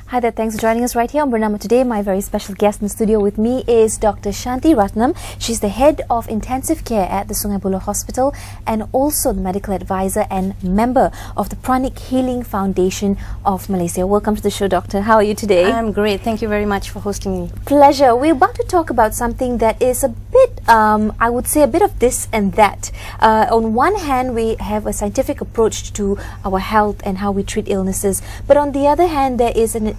Hi there, thanks for joining us right here on Bernama Today. My very special guest in the studio with me is Dr Shanti Ratnam. She's the head of intensive care at the Sg Buloh Hospital and also the medical advisor and member of the Pranic Healing Foundation of Malaysia. Welcome to the show, Doctor. How are you today? I'm great. Thank you very much for hosting me. Pleasure. We're about to talk about something that is a bit, I would say, a bit of this and that. On one hand, we have a scientific approach to our health and how we treat illnesses, but on the other hand, there is an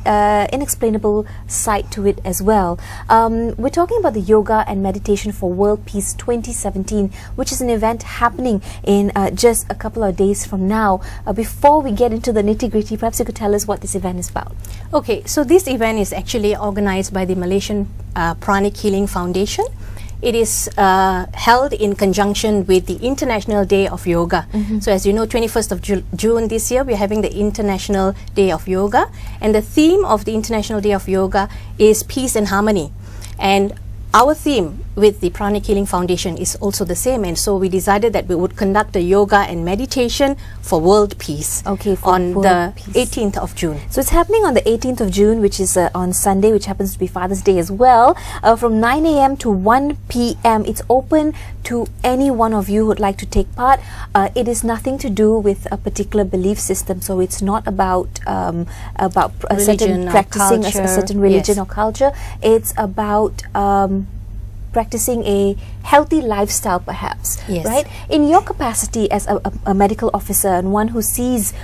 inexplainable side to it as well. We're talking about the Yoga and Meditation for World Peace 2017, which is an event happening in just a couple of days from now. Before we get into the nitty-gritty, perhaps you could tell us what this event is about. Okay, so this event is actually organized by the Malaysian Pranic Healing Foundation. It is held in conjunction with the International Day of Yoga. So as you know, 21st of June this year, we're having the International Day of Yoga. And the theme of the International Day of Yoga is peace and harmony. And our theme with the Pranic Healing Foundation is also the same. And so we decided that we would conduct a yoga and meditation for world peace on the 18th of June. So it's happening on the 18th of June, which is on Sunday, which happens to be Father's Day as well, from 9 a.m. to 1 p.m. It's open to any one of you who would like to take part. It is nothing to do with a particular belief system, so it's not about a certain practicing a certain religion or culture. It's about practicing a healthy lifestyle, perhaps, right? In your capacity as a medical officer and one who sees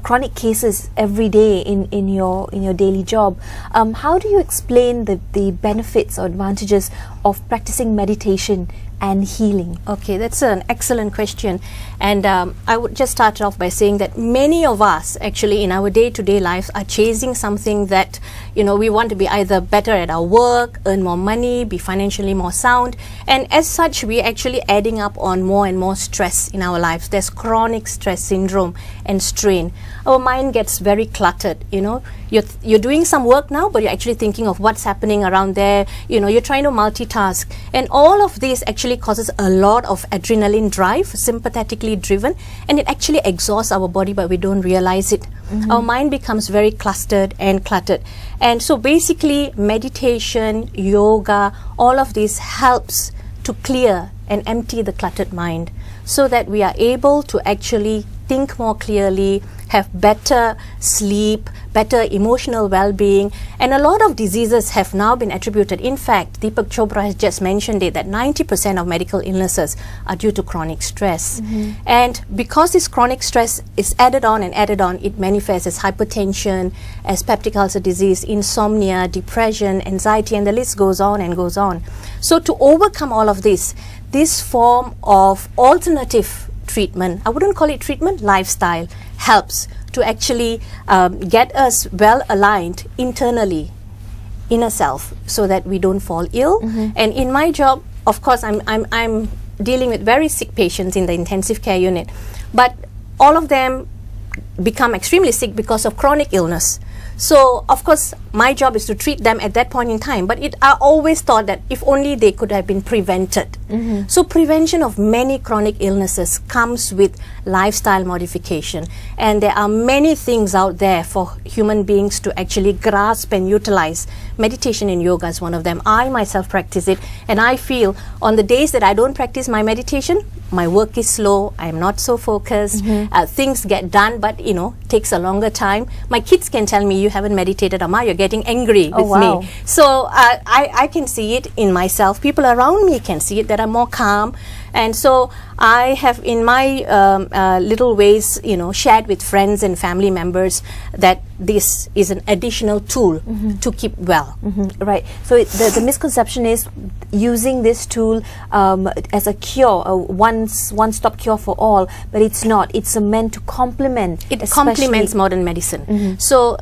chronic cases every day in your daily job, how do you explain the benefits or advantages of practicing meditation and healing? Okay, that's an excellent question. And I would just start off by saying that many of us actually in our day-to-day lives are chasing something that, you know, we want to be either better at our work, earn more money, be financially more sound. And as such, we're actually adding up on more and more stress in our lives. There's chronic stress syndrome and strain. Our mind gets very cluttered, you know. You're doing some work now, but you're actually thinking of what's happening around there. You know, you're trying to multitask. And all of this actually causes a lot of adrenaline drive, sympathetically driven, and it actually exhausts our body, but we don't realize it. Our mind becomes very clustered and cluttered. And so basically meditation, yoga, all of this helps to clear and empty the cluttered mind so that we are able to actually think more clearly, have better sleep, better emotional well-being, and a lot of diseases have now been attributed. In fact, Deepak Chopra has just mentioned it, that 90% of medical illnesses are due to chronic stress. And because this chronic stress is added on, it manifests as hypertension, as peptic ulcer disease, insomnia, depression, anxiety, and the list goes on and goes on. So to overcome all of this, this form of alternative treatment, I wouldn't call it treatment, lifestyle, helps to actually get us well aligned internally, inner self, so that we don't fall ill. And in my job, of course, I'm dealing with very sick patients in the intensive care unit, but all of them become extremely sick because of chronic illness. So, of course, my job is to treat them at that point in time, but I always thought that if only they could have been prevented. So prevention of many chronic illnesses comes with lifestyle modification, and there are many things out there for human beings to actually grasp and utilize. Meditation and yoga is one of them. I myself practice it, and I feel on the days that I don't practice my meditation, my work is slow, I'm not so focused, things get done, but you know, takes a longer time. My kids can tell me, you haven't meditated, Amma, you're getting angry with me. So I can see it in myself. People around me can see it, that I'm more calm. And so I have in my little ways, you know, shared with friends and family members that this is an additional tool to keep well. Right. So the misconception is using this tool as a cure, a one-stop cure for all, but it's not. It's meant to complement. It complements modern medicine. So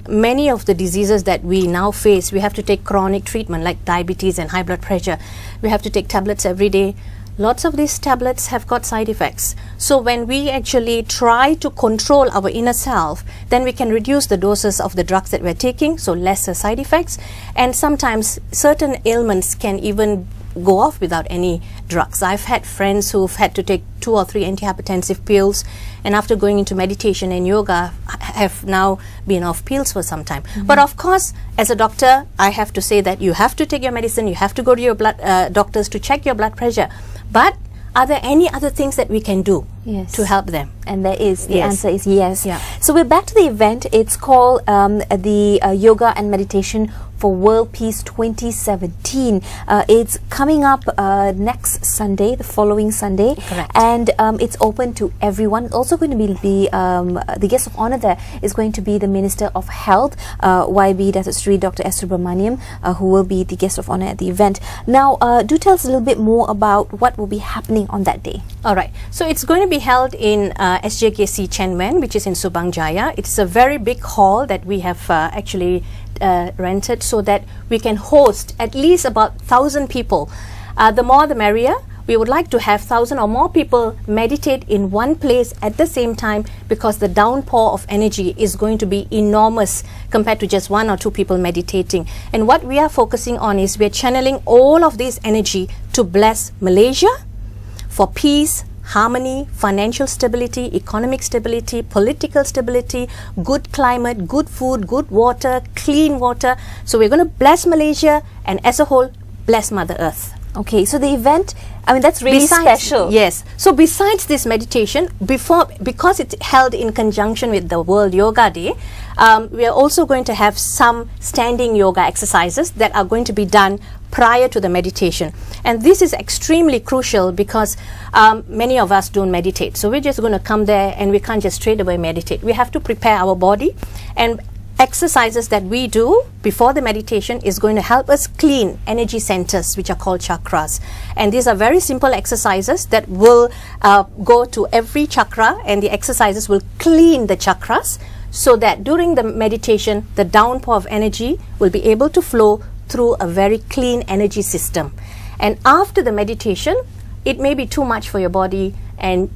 many of the diseases that we now face, we have to take chronic treatment like diabetes and high blood pressure. We have to take tablets every day. Lots of these tablets have got side effects. So when we actually try to control our inner self, then we can reduce the doses of the drugs that we're taking, so lesser side effects. And sometimes certain ailments can even go off without any drugs. I've had friends who've had to take 2 or 3 antihypertensive pills, and after going into meditation and yoga have now been off pills for some time. But of course, as a doctor, I have to say that you have to take your medicine, you have to go to your blood doctors to check your blood pressure. But are there any other things that we can do to help them? And there is. The answer is yes. Yeah. So we're back to the event. It's called the Yoga and Meditation for World Peace 2017. It's coming up next Sunday, the following Sunday. Correct. And it's open to everyone. Also going to be the guest of honor there is going to be the Minister of Health, YB Dr. S. Subramaniam, who will be the guest of honor at the event. Now, do tell us a little bit more about what will be happening on that day. All right. So it's going to be held in SJKC Chenwen, which is in Subang Jaya. It's a very big hall that we have actually rented so that we can host at least about 1,000 people. The more the merrier. We would like to have 1,000 or more people meditate in one place at the same time, because the downpour of energy is going to be enormous compared to just 1 or 2 people meditating. And what we are focusing on is we're channeling all of this energy to bless Malaysia for peace, harmony, financial stability, economic stability, political stability, good climate, good food, good water, clean water. So we're going to bless Malaysia, and as a whole, bless Mother Earth. Okay, so the event, I mean, that's really special. Yes. So besides this meditation, because it's held in conjunction with the World Yoga Day, we are also going to have some standing yoga exercises that are going to be done prior to the meditation. And this is extremely crucial because many of us don't meditate. So we're just going to come there and we can't just straight away meditate. We have to prepare our body, and exercises that we do before the meditation is going to help us clean energy centers, which are called chakras. And these are very simple exercises that will go to every chakra, and the exercises will clean the chakras so that during the meditation, the downpour of energy will be able to flow through a very clean energy system. And after the meditation, it may be too much for your body, and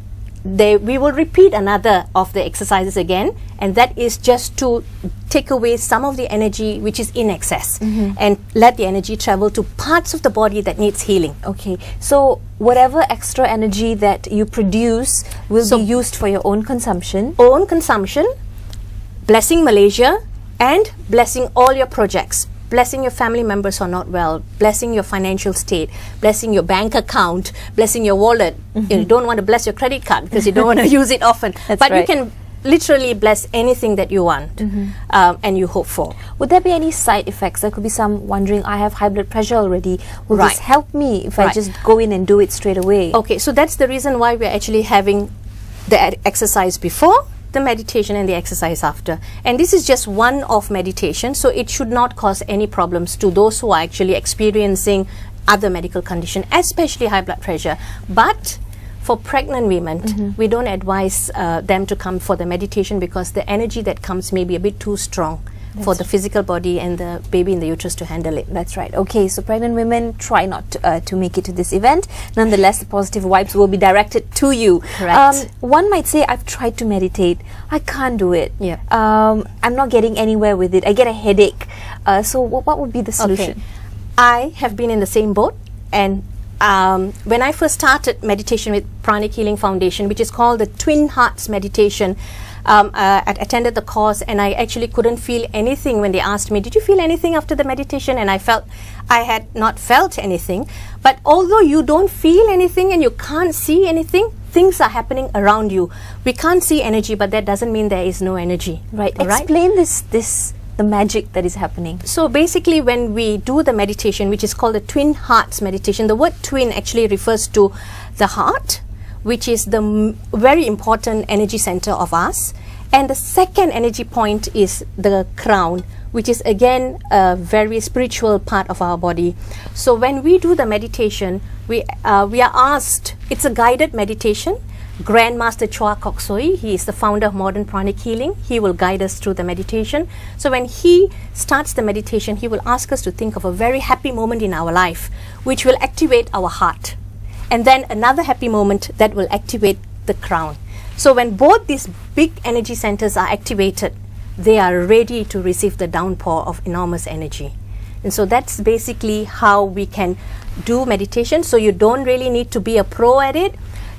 we will repeat another of the exercises again, and that is just to take away some of the energy which is in excess and let the energy travel to parts of the body that needs healing. Okay, so whatever extra energy that you produce will be used for your own consumption. Blessing Malaysia, and blessing all your projects. Blessing your family members who are not well, blessing your financial state, blessing your bank account, blessing your wallet. You don't want to bless your credit card because you don't want to use it often. But you can literally bless anything that you want and you hope for. Would there be any side effects? There could be some wondering, I have high blood pressure already. Will this help me if I just go in and do it straight away? Okay, so that's the reason why we're actually having the exercise before, the meditation, and the exercise after. And this is just one of meditation, so it should not cause any problems to those who are actually experiencing other medical condition, especially high blood pressure. But for pregnant women, we don't advise them to come for the meditation because the energy that comes may be a bit too strong for the physical body and the baby in the uterus to handle it. That's right. Okay, so pregnant women, try not to make it to this event. Nonetheless, the positive vibes will be directed to you. Correct. One might say, I've tried to meditate. I can't do it. Yeah. I'm not getting anywhere with it. I get a headache. So what would be the solution? Okay. I have been in the same boat, and when I first started meditation with Pranic Healing Foundation, which is called the Twin Hearts Meditation, I attended the course, and I actually couldn't feel anything when they asked me, did you feel anything after the meditation? And I felt I had not felt anything. But although you don't feel anything and you can't see anything, things are happening around you. We can't see energy, but that doesn't mean there is no energy. Right. Explain the magic that is happening. So basically, when we do the meditation, which is called the Twin Hearts Meditation, the word twin actually refers to the heart, which is the very important energy center of us. And the second energy point is the crown, which is again a very spiritual part of our body. So when we do the meditation, we are asked, it's a guided meditation. Grandmaster Chua Kok Soi, he is the founder of modern pranic healing. He will guide us through the meditation. So when he starts the meditation, he will ask us to think of a very happy moment in our life, which will activate our heart. And then another happy moment that will activate the crown. So when both these big energy centers are activated, they are ready to receive the downpour of enormous energy. And so that's basically how we can do meditation. So you don't really need to be a pro at it.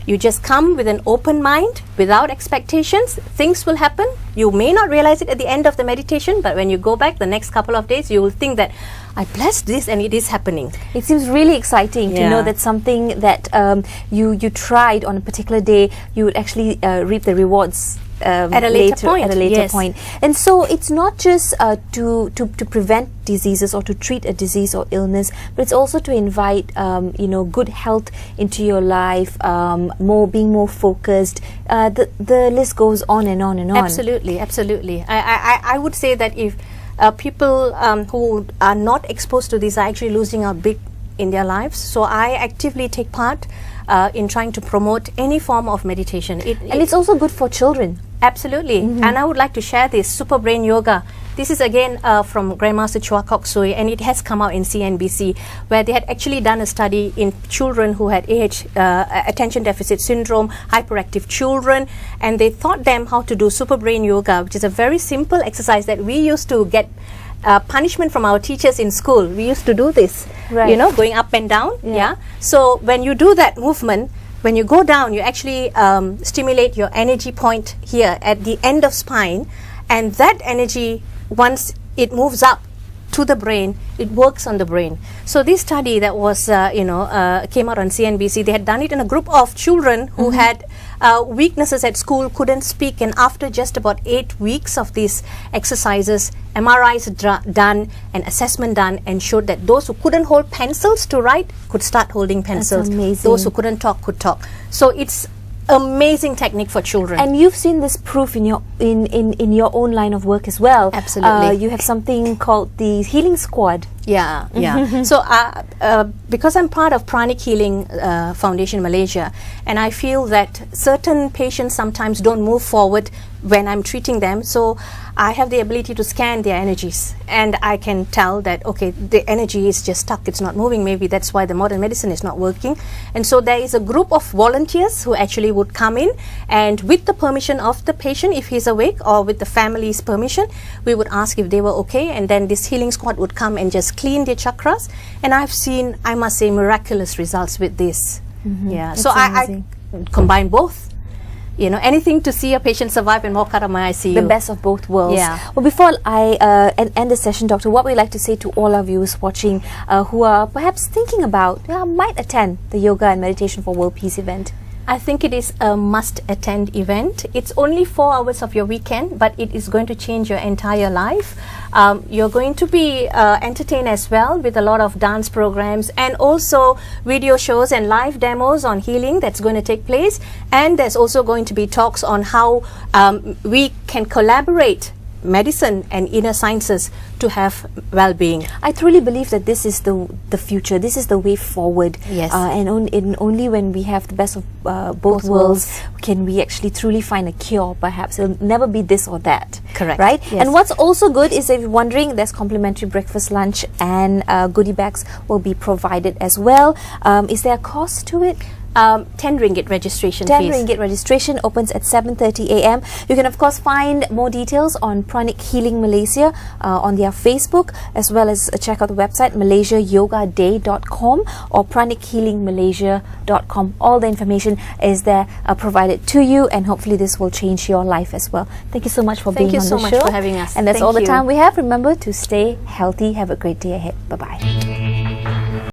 You just come with an open mind, without expectations. Things will happen. You may not realize it at the end of the meditation, but when you go back the next couple of days, you will think that I blessed this and it is happening. It seems really exciting to know that something that you tried on a particular day, you would actually reap the rewards at a later point. And so it's not just to prevent diseases or to treat a disease or illness, but it's also to invite good health into your life, being more focused. The list goes on and on and on. Absolutely. I would say that if people who are not exposed to this are actually losing out big in their lives. So I actively take part in trying to promote any form of meditation. And it's also good for children. Absolutely. And I would like to share this Super Brain Yoga. This is again from Grandmaster Chua Kok Sui, and it has come out in CNBC, where they had actually done a study in children who had attention deficit syndrome, hyperactive children, and they taught them how to do Super Brain Yoga, which is a very simple exercise that we used to get punishment from our teachers in school. We used to do this, going up and down. So when you do that movement, when you go down, you actually stimulate your energy point here at the end of spine, and that energy, once it moves up to the brain, it works on the brain. So this study that was came out on CNBC, they had done it in a group of children who had weaknesses at school, couldn't speak, and after just about 8 weeks of these exercises, MRIs done and assessment done, and showed that those who couldn't hold pencils to write could start holding pencils. That's amazing. Those who couldn't talk could talk. So it's amazing technique for children. And you've seen this proof in your own line of work as well. Absolutely. You have something called the Healing Squad. So because I'm part of Pranic Healing Foundation Malaysia, and I feel that certain patients sometimes don't move forward when I'm treating them, so I have the ability to scan their energies, and I can tell that, okay, the energy is just stuck, it's not moving, maybe that's why the modern medicine is not working. And so there is a group of volunteers who actually would come in, and with the permission of the patient, if he's awake, or with the family's permission, we would ask if they were okay, and then this healing squad would come and just clean their chakras. And I've seen, I must say, miraculous results with this. So I combine both. Anything to see a patient survive and walk out of my ICU. The best of both worlds. Well, before I end the session, Doctor, what we'd like to say to all our viewers watching who are perhaps thinking about, might attend the Yoga and Meditation for World Peace event? I think it is a must-attend event. It's only 4 hours of your weekend, but it is going to change your entire life. You're going to be entertained as well with a lot of dance programs, and also video shows and live demos on healing that's going to take place. And there's also going to be talks on how we can collaborate medicine and inner sciences to have well-being. I truly believe that this is the future. This is the way forward. Yes. And only when we have the best of both worlds can we actually truly find a cure. Perhaps it'll never be this or that. Correct. Right. Yes. And what's also good is, if you're wondering, there's complimentary breakfast, lunch, and goodie bags will be provided as well. Is there a cost to it? 10 ringgit registration 10 fees. ringgit registration opens at 7:30 a.m. You can of course find more details on Pranic Healing Malaysia on their Facebook, as well as check out the website malaysiayogaday.com or pranichealingmalaysia.com. All the information is there provided to you, and hopefully this will change your life as well. Thank you so much for being on the show. Thank you so much for having us. And that's all the time we have. Remember to stay healthy. Have a great day ahead. Bye-bye.